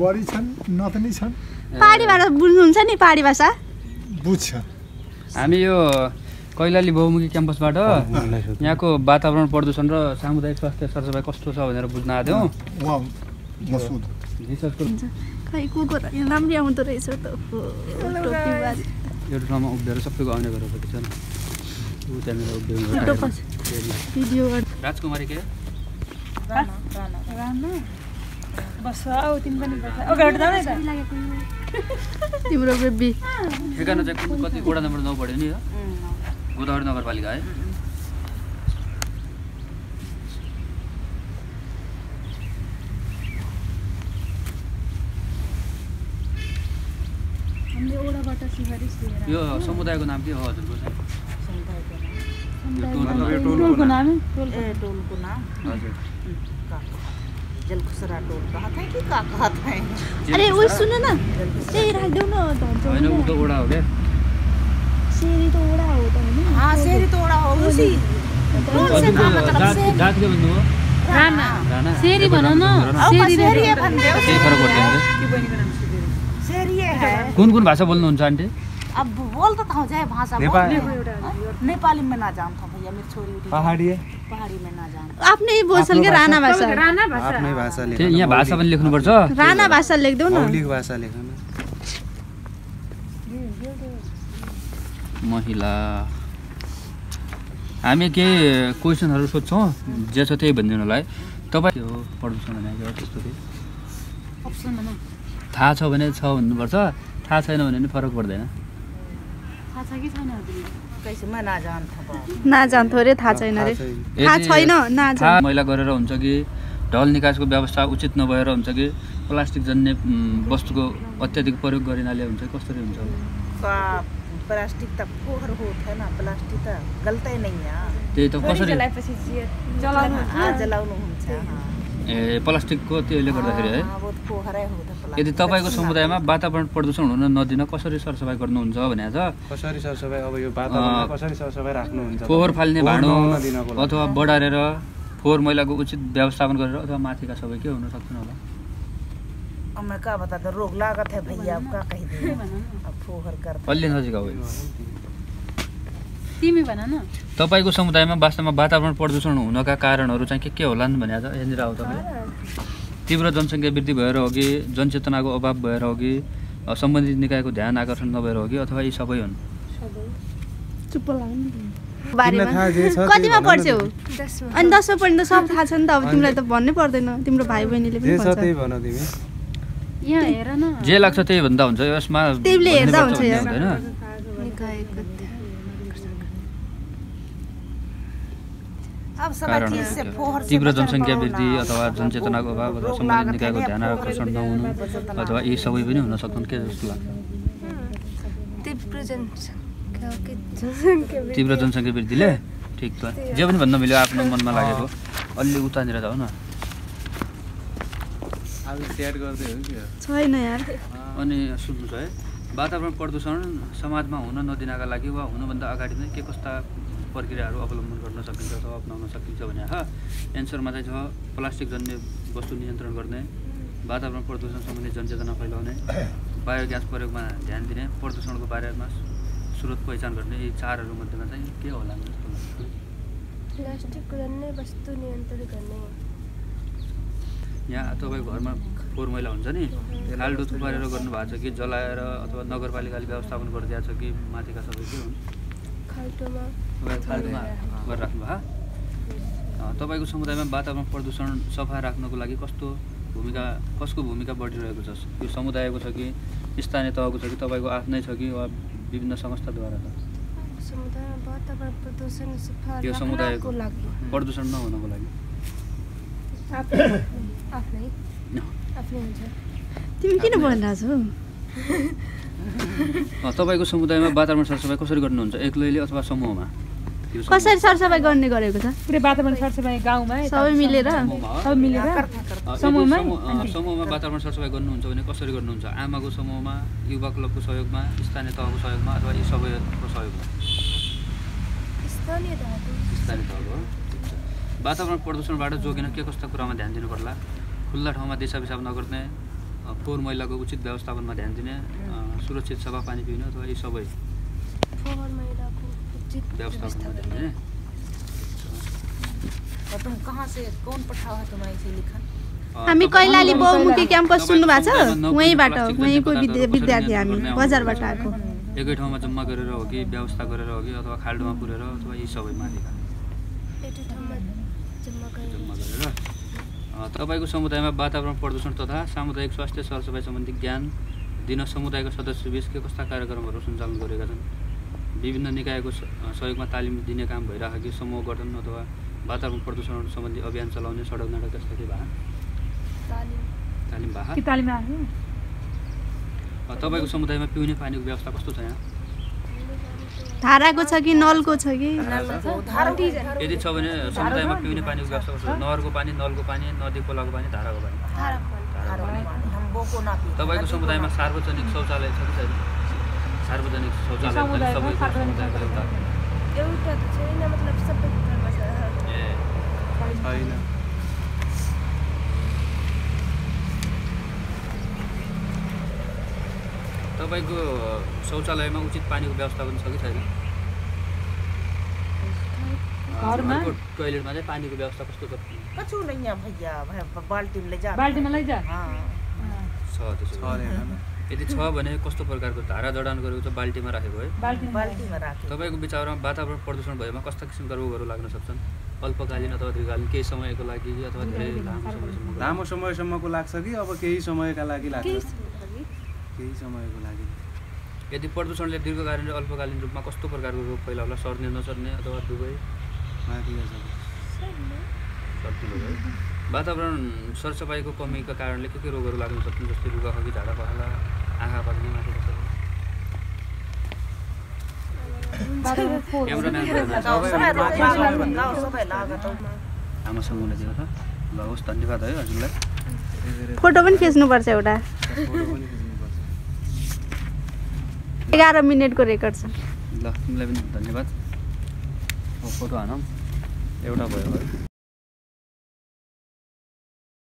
बढी छन् नथनी छन् पहाडी भाषा बुझ्नुहुन्छ नि पहाडी भाषा बुझ्छ हामी यो कैलाली बहुमुखी क्याम्पसबाट यहाँको वातावरण प्रदूषण र सामुदायिक स्वास्थ्य सरसफाइ कस्तो छ भनेर बुझ्न आएको थियौँ खै कुकुर राम्रै आउँदो रहेछ त एउटा ठाउँमा उभिएर सबैको आउने गरेर छ नि ऊ त्यहाँनिर उभिएर राजकुमारी के तिम्रो बेबी ठेगाना चाहिँ कति वडा नम्बर 9 पढ्यो नि गोदावरी नगरपालिका है यो समुदायको नाम के हो हजुरको टोलको नाम हजुर जलखुसरा टोल कहा था कि का कहा था अरे वो सुनो ना ए राख्देऊ न हैन उ त ओडा हो के शेरी तो ओडा हो त हैन हां शेरी तो ओडा हो उसी जात के भन्नु हो राणा शेरी भन न शेरी भन्दै हो के फरक पर्दैन शेरी है कुन भाषा बोल्नुहुन्छ आन्टी अब बोल तो था जाए भाषा नेपाली में ना जानता भैया मेरी छोरी पहाडी में ना जान आफ्नै बोल्छन् के राणा भाषा आफ्नै भाषा लेख्नु त्यही यहाँ भाषा पनि लेख्नु पर्छ राणा भाषा लेख्देऊ न मौलिक भाषा लेख्नु महिला हामी के क्वेशनहरु सोध्छौं जे छ त्यही भनिदिनुलाई तपाई हो प्रदूषण भनेको त्यस्तो के अप्सन न थाहा छ भने छ भन्नुपर्छ थाहा छैन भने नि फरक पर्दैन थाहा छ कि छैन कैसे म ना जानता ना जान्थ्यो रे थाहा छैन रे थाहा छैन ना जान मैला गरेर हुन्छ कि ढल निकासको व्यवस्था उचित नभएर हुन्छ कि प्लास्टिक जन्य वस्तुको अत्याधिक प्रयोग गरिनाले हुन्छ कसरी हुन्छ प्लास्टिक त फोहोर होत है ना प्लास्टिक त गलतै नहीं है त्यही त कसरी जलाउनु हुन्छ ए प्लास्टिकको त्यसले गर्दाखेरि है बहुत फोहोरै हो त यदि तपाईको समुदायमा वातावरण प्रदूषण हुन नदिन कसरी सरसफाइ गर्नुहुन्छ भनेको छ कसरी सरसफाइ अब यो वातावरणमा कसरी सरसफाइ राख्नुहुन्छ फोहोर फाल्ने भाँडो अथवा बढारेर फोहोर मैलाको उचित व्यवस्थापन गरेर अथवा माथिका सबै के हुन सक्दैन होला अब मैं का बता दो रोग लागत है भैया अब का कह दे अब फोहर कर अलि नजिक हो तिमी भन न तपाईको समुदायमा वास्तवमा वातावरण प्रदूषण हुनका कारणहरू चाहिँ के होलान् भनेर यहाँनिर आउ तपाई तीव्र जनसङ्ख्या वृद्धि भएर हो कि जनचेतनाको अभाव भएर हो कि सम्बन्धित निकायको ध्यान आकर्षण नभएर हो कि अथवा यी सबै हुन् चुप लाग्नु बारेमा कतिमा पढ्छौ 10मा अनि 10मा पढ्नु सब थाहा छ नि त अब तिमीलाई त भन्नै पर्दैन तिम्रो भाइ बहिनीले पनि भन्छ त्यही भन तिमी यहाँ हेर न जे लाग्छ त्यही भन्दा हुन्छ यसमा तिमीले हेर्दा हुन्छ हैन अब सब चीज से फोहर से तीव्र जनसङ्ख्या वृद्धि अथवा जनचेतनाको अभाव अथवा सम्बन्धित निकायको ध्यान आकर्षण नहुनु अथवा यी सबै पनि हुन सक्छन् के जस्तो लाग्छ तीव्र जनसङ्ख्या वृद्धिले ठिक छ जे पनि भन्न मिल्यो आफ्नो मनमा लागेको अलि उतानेर जाऊ न आज ट्याग गर्दै हो के छैन यार अनि सुन्नुस् है वातावरण प्रदूषण समाजमा हुन नदिनका लागि वा हुनुभन्दा अगाडि नै के कस्ता प्रक्रियाहरू अवलम्बन गर्न सकिन्छ अथवा अपनाउन सकिन्छ भने एन्सरमा चाहिँ छ प्लास्टिक जन्य वस्तु नियन्त्रण गर्ने वातावरण प्रदूषण सम्बन्धी जनचेतना फैलाउने बायोग्यास प्रयोगमा ध्यान दिने प्रदूषणको बारेमा स्रोत पहिचान गर्ने यी चारहरू मध्येमा चाहिँ के होला जस्तो लाग्छ प्लास्टिक जन्य वस्तु नियन्त्रण गर्ने यहाँ तपाईको घरमा फोहोर मैला हुन्छ नि खाल्डो थुपारेर गर्नु भएको छ कि जलाएर अथवा नगरपालिकाले व्यवस्थापन गरिदिएको छ कि माथिका सबै के हुन् खाल्टोमा गरिराख्नु भयो तपाईको समुदायमा वातावरण प्रदूषण सफा राख्नको लागि कसको भूमिका बढिरहेको छ यो समुदायको छ कि स्थानीय तहको छ कि तपाईको आफ्नै छ कि वा विभिन्न संस्थाद्वारा छ समुदायमा वातावरण प्रदूषण सफा यो समुदायको प्रदूषण नहुनको लागि आफ्नै हुन्छ तिमी किन बोलिरहेछौ तपाईको समुदायमा वातावरण सरसफाइ कसरी गर्नुहुन्छ एक्लैले अथवा समूहमा कसरी सरसफाइ गर्ने गरेको छ पुरै वातावरण सरसफाइ गाउँमा सबै मिलेर समूहमा वातावरण सरसफाइ गर्नुहुन्छ भने कसरी गर्नुहुन्छ आमाको समूहमा युवा क्लबको सहयोगमा स्थानीय तहको सहयोगमा अथवा यी सबैको सहयोगमा स्थानीय तहको वातावरण प्रदूषणबाट जोगिन के कस्ता कुरामा ध्यान दिनु पर्ला? खुल्ला ठाउँमा दिशा पिसाब नगर्ने, फोहोर मैलाको उचित व्यवस्थापनमा ध्यान दिने, सुरक्षित सफा पानी पिउने अथवा यी सबै फोहोर मैलाको उचित व्यवस्थापनमा ध्यान दिने। और तुम कहाँ से कौन पठाओ है तुम्हारे इसे लिखा? हामी कैलाली बहुमुखी क्याम्पस सुन्नु भएको छ? वहीँबाट, वहीँको विद्यार्थी हामी बजारबाट आएको। एकै ठाउँमा जम्मा गरेर हो कि व्यवस्था गरेर हो कि अथवा खाल्डोमा पुरेर अथवा यी सबै माथिका एकै ठाउँमा जम्मा जम्मा गरेर तपाईँको समुदायमा वातावरण प्रदूषण तथा सामुदायिक स्वास्थ्य सरसफाइ सम्बन्धी ज्ञान दिन समुदायका सदस्यबीच के कस्ता कार्यक्रमहरू सञ्चालन गरेका छन्? विभिन्न निकायको सहयोगमा तालिम दिने काम भइरहेको कि समूह गठन अथवा वातावरण प्रदूषण सम्बन्धी अभियान चलाउने सडक नाटक जस्ता के भए तालिम भए? तपाईँको समुदायमा पिउने पानीको व्यवस्था कस्तो छ यहाँ? धाराको छ कि नलको छ कि? यदि छ भने समुदायमा पिउने पानीको व्यवस्था कस्तो छ? नहरको पानी, नलको पानी, नदी खोलाको पानी, धाराको पानी? तपाईँको समुदायमा सार्वजनिक शौचालय छ कि छैन? सार्वजनिक शौचालय सबै एउटा त छैन, मतलब सबै घरमा छ। छैन। तपाईँको शौचालयमा उचित पानीको व्यवस्थापन छ कि छैन? घरको टोयलेटमा चाहिँ पानीको व्यवस्था कस्तो छ? कछु नहीं है भैया, बाल्टी में ले जा। हाँ। छ त्यसो भए। यदि छ भने कस्तो प्रकारको धारा जडान गरेको छ? बाल्टीमा राखेको है? बाल्टीमा राखेको। तपाईँको विचारमा वातावरण प्रदूषण भएमा कस्ता किसिमका रोगहरू लाग्न सक्छन्? अल्पकालीन अथवा दीर्घकालीन केही समयको लागि अथवा धेरै लामो समयसम्मको लाग्छ कि अब केही समयका लागि लाग्छ? केही समयको लागि। यदि प्रदूषणले दीर्घकालीन र अल्पकालीन रूपमा कस्तो प्रकारको रोग फैलाउला? सर्ने नसर्ने अथवा दुवै? सर्दिलो है। वातावरण सरसफाइको कमीका कारणले के रोगहरू लाग्न सक्छन्? जस्तै रुगाखोकी, झाडा पखाला, आँखा पाक्ने, माथि आमा समूहले दिएको छ। ल होस्, धन्यवाद है हजुरलाई। फोटो पनि खिच्नुपर्छ एउटा। 11 मिनेटको रेकर्ड छ। ल तिमीलाई पनि धन्यवाद। फोटो हानौँ, एउटा भयो है।